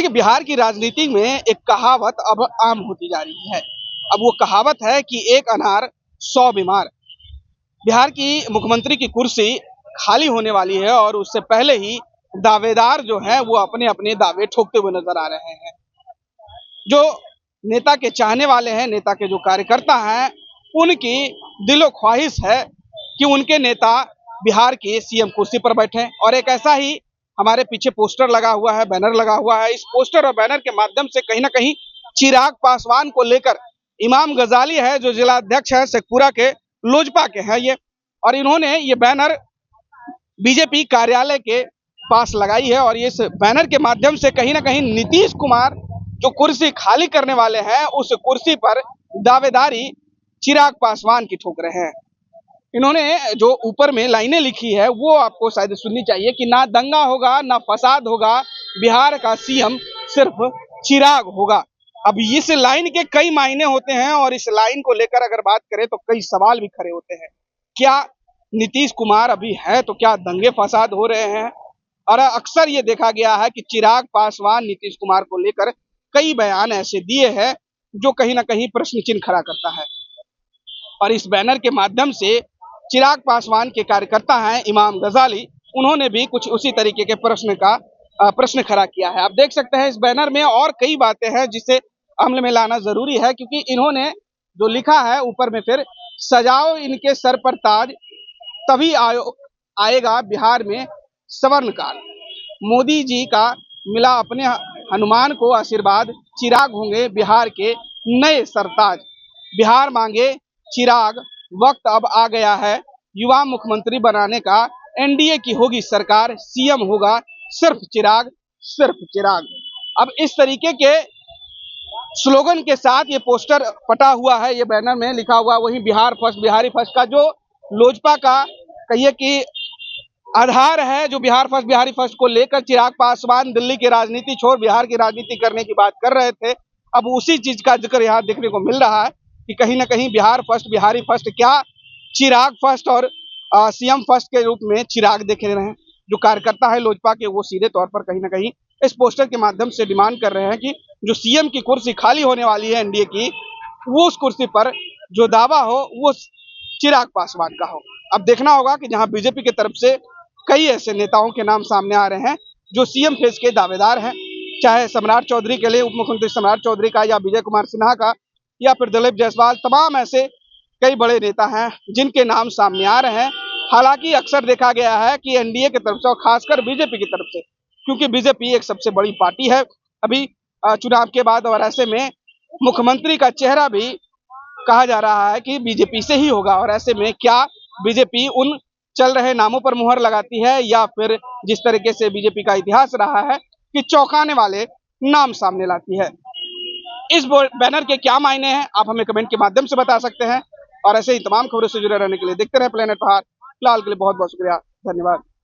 देखिए, बिहार की राजनीति में एक कहावत अब आम होती जा रही है। अब वो कहावत है कि एक अनार 100 बीमार। बिहार की मुख्यमंत्री की कुर्सी खाली होने वाली है और उससे पहले ही दावेदार जो हैं वो अपने अपने दावे ठोकते हुए नजर आ रहे हैं। जो नेता के चाहने वाले हैं, नेता के जो कार्यकर्ता हैं, उनकी दिलो ख्वाहिश है कि उनके नेता बिहार की सीएम कुर्सी पर बैठे। और एक ऐसा ही हमारे पीछे पोस्टर लगा हुआ है, बैनर लगा हुआ है। इस पोस्टर और बैनर के माध्यम से कहीं ना कहीं चिराग पासवान को लेकर इमाम गजाली है, जो जिला अध्यक्ष है शेखपुरा के, लोजपा के हैं ये, और इन्होंने ये बैनर बीजेपी कार्यालय के पास लगाई है। और इस बैनर के माध्यम से कहीं ना कहीं नीतीश कुमार जो कुर्सी खाली करने वाले हैं, उस कुर्सी पर दावेदारी चिराग पासवान की ठोक रहे हैं। इन्होंने जो ऊपर में लाइनें लिखी है वो आपको शायद सुननी चाहिए कि ना दंगा होगा, ना फसाद होगा, बिहार का सीएम सिर्फ चिराग होगा। अब इस लाइन के कई मायने होते हैं और इस लाइन को लेकर अगर बात करें तो कई सवाल भी खड़े होते हैं। क्या नीतीश कुमार अभी है तो क्या दंगे फसाद हो रहे हैं? और अक्सर ये देखा गया है कि चिराग पासवान नीतीश कुमार को लेकर कई बयान ऐसे दिए हैं जो कहीं ना कहीं प्रश्न चिन्ह खड़ा करता है। और इस बैनर के माध्यम से चिराग पासवान के कार्यकर्ता हैं इमाम गजाली, उन्होंने भी कुछ उसी तरीके के प्रश्न खड़ा किया है। आप देख सकते हैं इस बैनर में और कई बातें हैं जिसे अमल में लाना जरूरी है, क्योंकि इन्होंने जो लिखा है ऊपर में, फिर सजाओ इनके सर पर ताज, तभी आएगा बिहार में स्वर्ण काल। मोदी जी का मिला अपने हनुमान को आशीर्वाद, चिराग होंगे बिहार के नए सरताज। बिहार मांगे चिराग, वक्त अब आ गया है युवा मुख्यमंत्री बनाने का, एनडीए की होगी सरकार, सीएम होगा सिर्फ चिराग, सिर्फ चिराग। अब इस तरीके के स्लोगन के साथ ये पोस्टर पटा हुआ है, ये बैनर में लिखा हुआ वही बिहार फर्स्ट, बिहारी फर्स्ट का जो लोजपा का कहिए कि आधार है, जो बिहार फर्स्ट बिहारी फर्स्ट को लेकर चिराग पासवान दिल्ली की राजनीति छोड़ बिहार की राजनीति करने की बात कर रहे थे। अब उसी चीज का जिक्र यहाँ देखने को मिल रहा है कि कहीं ना कहीं बिहार फर्स्ट बिहारी फर्स्ट क्या चिराग फर्स्ट और सीएम फर्स्ट के रूप में चिराग देख रहे हैं। जो कार्यकर्ता है लोजपा के, वो सीधे तौर पर कहीं ना कहीं इस पोस्टर के माध्यम से डिमांड कर रहे हैं कि जो सीएम की कुर्सी खाली होने वाली है एनडीए की, वो उस कुर्सी पर जो दावा हो वो चिराग पासवान का हो। अब देखना होगा कि जहां बीजेपी की तरफ से कई ऐसे नेताओं के नाम सामने आ रहे हैं जो सीएम फेज के दावेदार हैं, चाहे सम्राट चौधरी के लिए उप मुख्यमंत्री सम्राट चौधरी का, या विजय कुमार सिन्हा का, या फिर दिलीप जायसवाल, तमाम ऐसे कई बड़े नेता हैं जिनके नाम सामने आ रहे हैं। हालांकि अक्सर देखा गया है कि एनडीए की तरफ से और खासकर बीजेपी की तरफ से, क्योंकि बीजेपी एक सबसे बड़ी पार्टी है अभी चुनाव के बाद, और ऐसे में मुख्यमंत्री का चेहरा भी कहा जा रहा है कि बीजेपी से ही होगा। और ऐसे में क्या बीजेपी उन चल रहे नामों पर मुहर लगाती है, या फिर जिस तरीके से बीजेपी का इतिहास रहा है कि चौंकाने वाले नाम सामने लाती है? इस बैनर के क्या मायने हैं आप हमें कमेंट के माध्यम से बता सकते हैं। और ऐसे ही तमाम खबरों से जुड़े रहने के लिए देखते रहे प्लेनेट प्रहार। फिलहाल के लिए बहुत बहुत शुक्रिया, धन्यवाद।